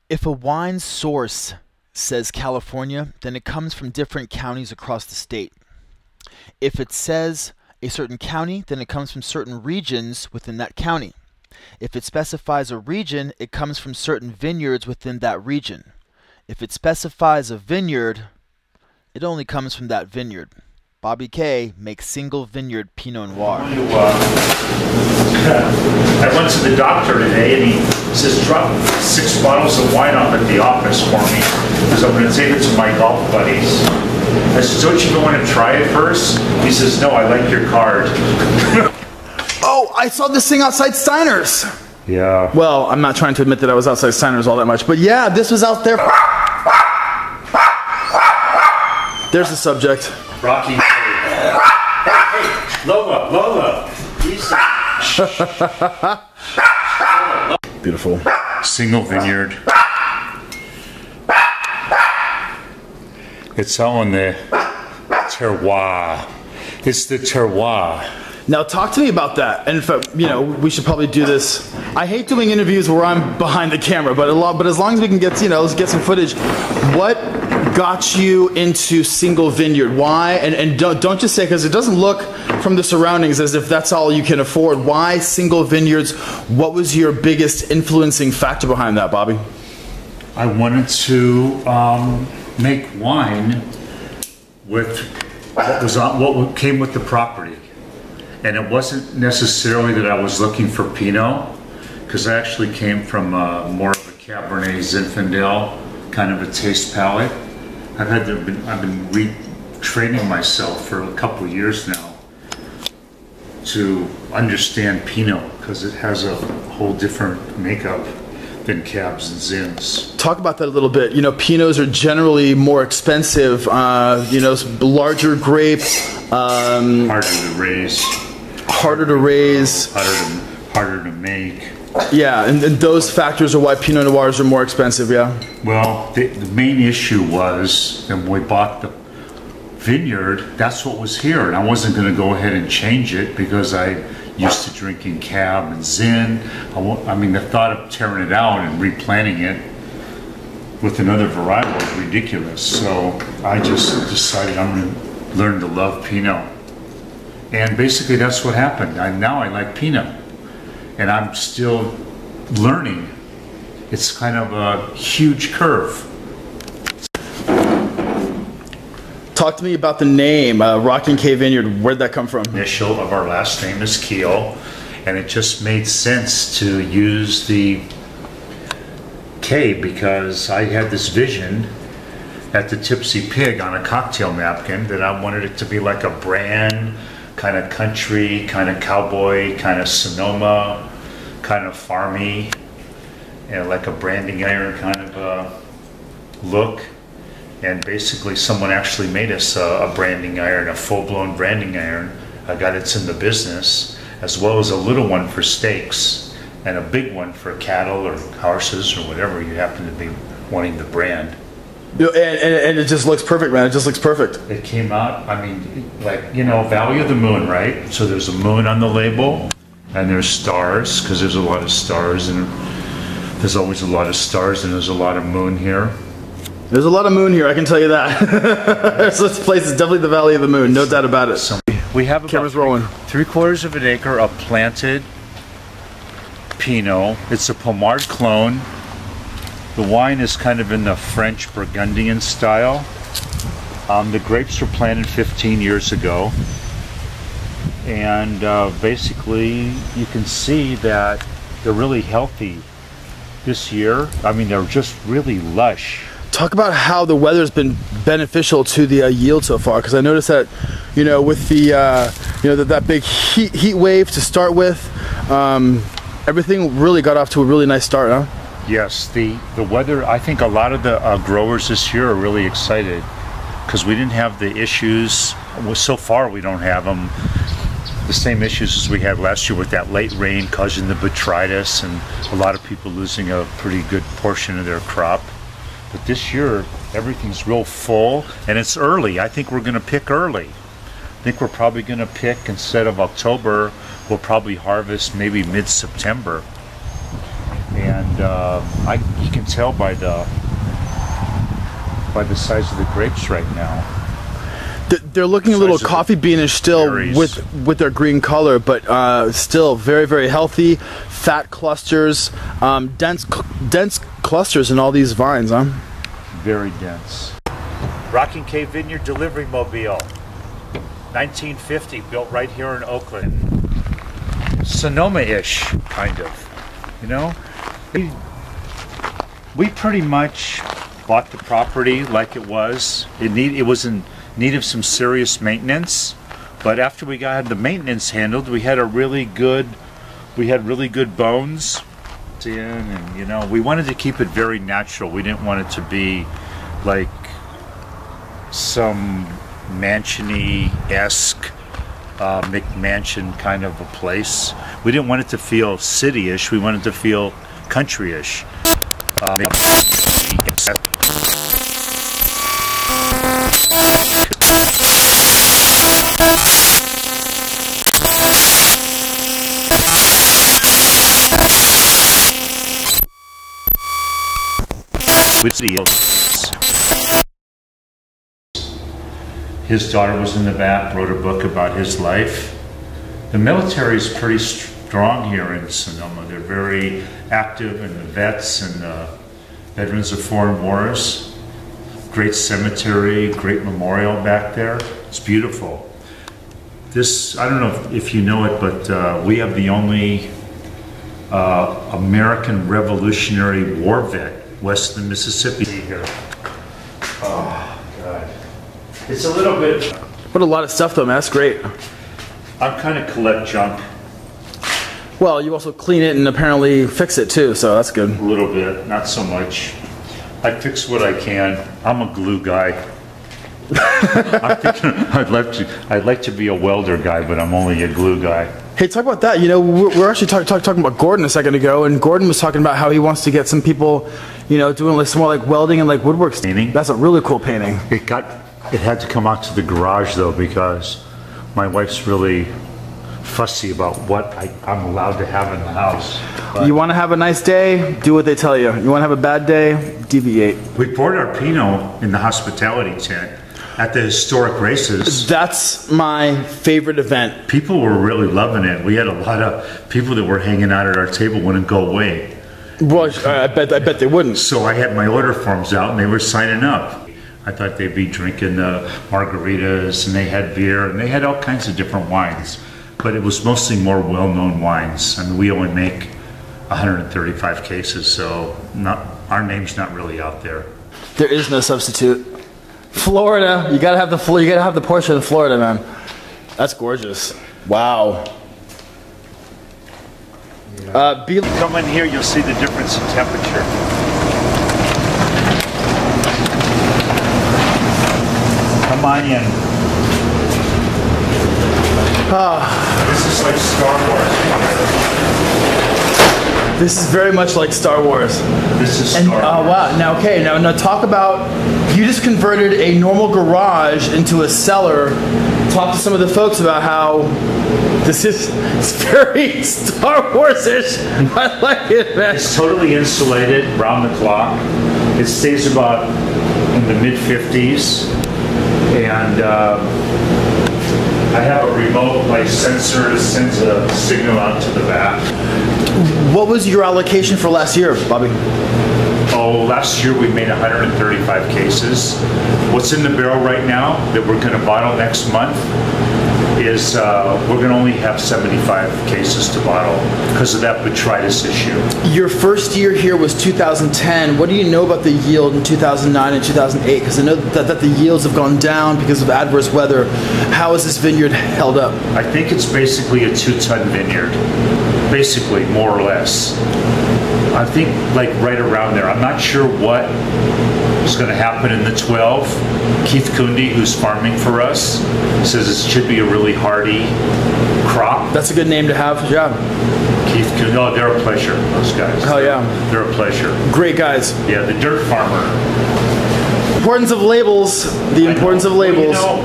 If a wine source says California, then it comes from different counties across the state. If it says a certain county, then it comes from certain regions within that county. If it specifies a region, it comes from certain vineyards within that region. If it specifies a vineyard, it only comes from that vineyard. Bobby K makes single vineyard Pinot Noir. I went to the doctor today and he says, drop 6 bottles of wine off at the office for me because I'm going to take it to my golf buddies. I said, don't you want to try it first? He says, no, I like your card. Oh, I saw this thing outside Steiner's. Yeah. Well, I'm not trying to admit that I was outside Steiner's all that much, but yeah, this was out there. There's the subject. Rocky. Hey, Lola. Beautiful. Single vineyard. It's all in the terroir. It's the terroir. Now talk to me about that. And in fact, we should probably do this. I hate doing interviews where I'm behind the camera, but as long as we can get, let's get some footage. What got you into single vineyard? Why? And don't just say, because it doesn't look from the surroundings as if that's all you can afford. Why single vineyards? What was your biggest influencing factor behind that, Bobby? I wanted to make wine with what came with the property. And it wasn't necessarily that I was looking for Pinot, because I actually came from more of a Cabernet Zinfandel kind of a taste palette. I've been retraining myself for a couple of years now to understand Pinot, because it has a whole different makeup than Cabs and Zins. Talk about that a little bit. Pinots are generally more expensive. Larger grape. Harder to raise. Harder to make. Yeah, and those factors are why Pinot Noirs are more expensive, yeah? Well, the main issue was, when we bought the vineyard, that's what was here, and I wasn't going to go ahead and change it because I used to drinking Cab and Zin. The thought of tearing it out and replanting it with another varietal was ridiculous, so I just decided I'm going to learn to love Pinot. And basically that's what happened. Now I like Pinot. And I'm still learning. It's kind of a huge curve. Talk to me about the name, Rocky K Vineyard. Where'd that come from? Initial of our last name is Kiel, and it just made sense to use the K because I had this vision at the Tipsy Pig on a cocktail napkin that I wanted it to be like a brand, kind of country, kind of cowboy, kind of Sonoma, kind of farmy, like a branding iron kind of look. And basically someone actually made us a branding iron, a full-blown branding iron, a guy that's in the business, as well as a little one for steaks and a big one for cattle or horses or whatever you happen to be wanting to brand. And it just looks perfect, man. It just looks perfect. It came out, Valley of the Moon, right? So there's a moon on the label, and there's stars, because there's a lot of stars, and there's always a lot of stars, and there's a lot of moon here. There's a lot of moon here, I can tell you that. So this place is definitely the Valley of the Moon, no doubt about it. So we have about rolling. 3/4 of an acre of planted Pinot. It's a Pommard clone. The wine is kind of in the French Burgundian style. The grapes were planted 15 years ago. And basically you can see that they're really healthy this year. They're just really lush. Talk about how the weather's been beneficial to the yield so far, because I noticed that, with the, that big heat wave to start with, everything really got off to a really nice start, huh? Yes, the weather, I think a lot of the growers this year are really excited because we didn't have the issues, so far we don't have them, the same issues as we had last year with that late rain causing the botrytis and a lot of people losing a pretty good portion of their crop. But this year, everything's real full and it's early. I think we're going to pick early. I think we're probably going to pick, instead of October, we'll probably harvest maybe mid-September. and you can tell by the size of the grapes right now. They're looking a little coffee beanish still berries. with their green color, but still very, very healthy. Fat clusters, dense clusters in all these vines, huh? Very dense. Rocking K Vineyard Delivery Mobile, 1950, built right here in Oakland. Sonoma-ish, kind of, you know? We pretty much bought the property like it was. It was in need of some serious maintenance, but after we got the maintenance handled, we had really good bones in, and you know, we wanted to keep it very natural. We didn't want it to be like some mansion-y-esque McMansion kind of a place. We didn't want it to feel city-ish. We wanted it to feel country-ish. His daughter was in the back, wrote a book about his life. The military is pretty strong here in Sonoma. They're very active, and the vets and the veterans of foreign wars. Great cemetery, great memorial back there. It's beautiful. This, I don't know if you know it, but we have the only American Revolutionary War vet west of the Mississippi here. Oh, God. It's a little bit... What a lot of stuff though, man. That's great. I'm kind of collect junk. Well, you also clean it and apparently fix it too, so that's good. A little bit, not so much. I fix what I can. I'm a glue guy. I'm thinking I'd like to be a welder guy, but I'm only a glue guy. Hey, talk about that. You know, we're actually talking about Gordon a second ago, and Gordon was talking about how he wants to get some people, you know, doing like some more like welding and like woodwork painting. That's a really cool painting. It had to come out to the garage though, because my wife's really fussy about what I'm allowed to have in the house. But you want to have a nice day, do what they tell you. You want to have a bad day, deviate. we poured our Pinot in the hospitality tent at the historic races. That's my favorite event. People were really loving it. We had a lot of people that were hanging out at our table, wouldn't go away. Well, I bet they wouldn't. So I had my order forms out and they were signing up. I thought they'd be drinking margaritas, and they had beer, and they had all kinds of different wines. But it was mostly more well-known wines. I mean, we only make 135 cases, so our name's not really out there. There is no substitute. Florida, you gotta have the portion in Florida, man. That's gorgeous. Wow. Come in here, you'll see the difference in temperature. Come on in. This is like Star Wars. This is very much like Star Wars. This is Star Wars. Wow. Now talk about, you just converted a normal garage into a cellar. Talk to some of the folks about how it's very Star Wars-ish. I like it, man. It's totally insulated round the clock. It stays about in the mid-50s. And I have a remote like sensor that sends a signal out to the back. What was your allocation for last year, Bobby? Oh, last year we made 135 cases. What's in the barrel right now that we're going to bottle next month is we're going to only have 75 cases to bottle because of that botrytis issue. Your first year here was 2010. What do you know about the yield in 2009 and 2008? Because I know that the yields have gone down because of adverse weather. How is this vineyard held up? I think it's basically a 2-ton vineyard. Basically, more or less. I think like right around there. I'm not sure what is going to happen in the 12. Keith Kunde, who's farming for us, says it should be a really hardy crop. That's a good name to have, yeah. Keith Kunde, oh, they're a pleasure, those guys. Hell yeah. They're a pleasure. Great guys. Yeah, the dirt farmer. Importance of labels. The importance of labels. Well,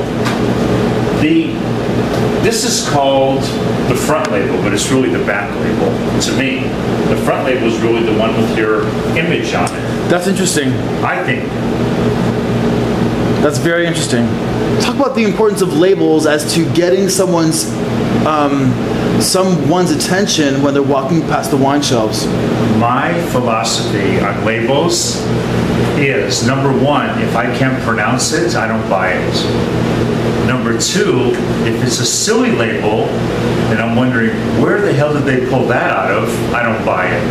you know, This is called the front label, but it's really the back label. To me, the front label is really the one with your image on it. That's interesting. I think. That's very interesting. Talk about the importance of labels as to getting someone's attention when they're walking past the wine shelves. My philosophy on labels is, number one, if I can't pronounce it, I don't buy it. Number two, if it's a silly label, and I'm wondering, where the hell did they pull that out of? I don't buy it.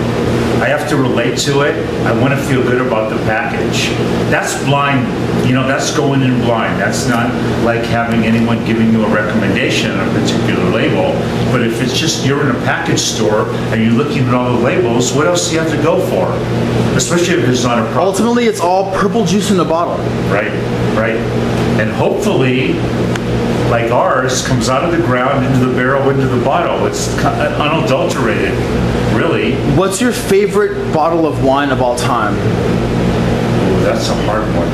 I have to relate to it. I want to feel good about the package. That's blind, that's going in blind. That's not like having anyone giving you a recommendation on a particular label. But if it's just you're in a package store and you're looking at all the labels, what else do you have to go for? Especially if it's not a problem. Ultimately, it's all purple juice in a bottle. Right. And hopefully, like ours, comes out of the ground into the barrel, into the bottle. It's unadulterated, really. What's your favorite bottle of wine of all time? Ooh, that's a hard one.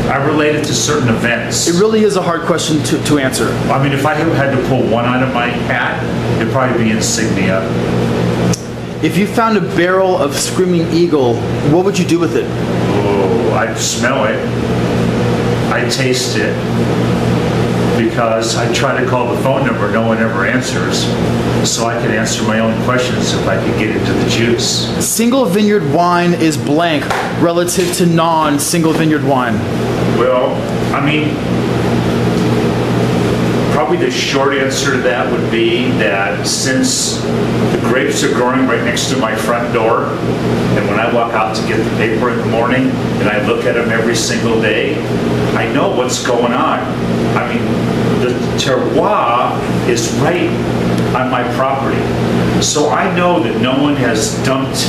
I relate it to certain events. It really is a hard question to answer. I mean, if I had to pull one out of my hat, it'd probably be Insignia. If you found a barrel of Screaming Eagle, what would you do with it? Oh, I'd smell it. I'd taste it. Because I try to call the phone number, no one ever answers. So I could answer my own questions if I could get into the juice. Single vineyard wine is blank relative to non-single vineyard wine. Well, I mean, probably the short answer to that would be that since the grapes are growing right next to my front door, and when I walk out to get the paper in the morning, and I look at them every single day, I know what's going on. I mean, the terroir is right on my property. So I know that no one has dumped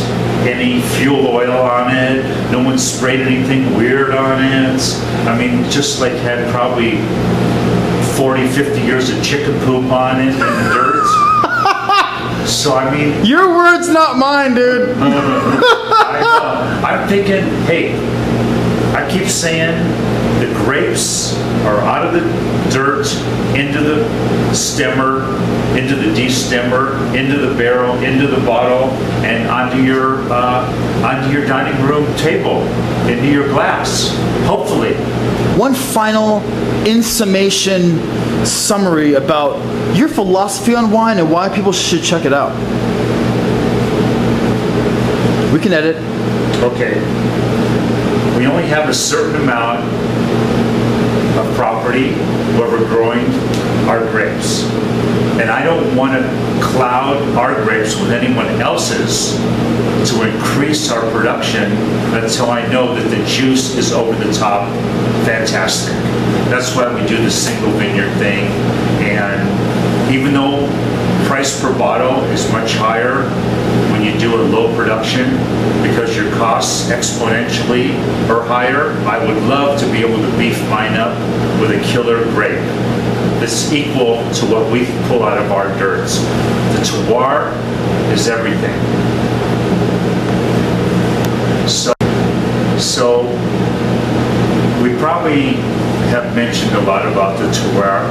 any fuel oil on it, no one sprayed anything weird on it. I mean, just like had probably 40, 50 years of chicken poop on it in the dirt. So I mean... Your words, not mine, dude. I'm thinking, hey, I keep saying the grapes are out of the dirt, into the stemmer, into the destemmer, into the barrel, into the bottle, and onto your dining room table, into your glass, hopefully. One final, in summation, summary about your philosophy on wine and why people should check it out. We can edit. Okay. We only have a certain amount of property where we're growing our grapes. And I don't want to cloud our grapes with anyone else's to increase our production until I know that the juice is over the top fantastic. That's why we do the single vineyard thing. And even though price per bottle is much higher when you do a low production because your costs exponentially are higher, I would love to be able to beef mine up with a killer grape that's equal to what we pull out of our dirts. The terroir is everything. So we probably have mentioned a lot about the terroir.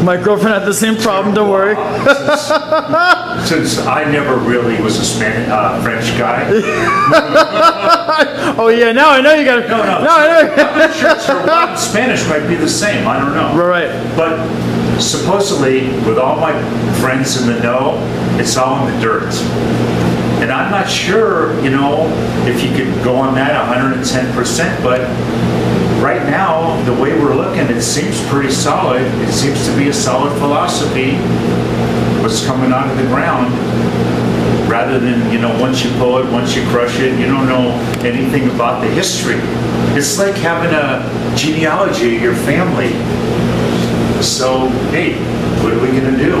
My girlfriend had the same problem, don't worry. Since I never really was a French guy. Oh yeah, now I know you got to... No. Now I know. I'm not sure terroir and Spanish might be the same, I don't know. Right. But supposedly, with all my friends in the know, it's all in the dirt. And I'm not sure, if you could go on that 110%, but right now, the way we're looking, it seems pretty solid. It seems to be a solid philosophy, what's coming out of the ground, rather than, once you pull it, once you crush it, you don't know anything about the history. It's like having a genealogy of your family. So, hey, what are we going to do?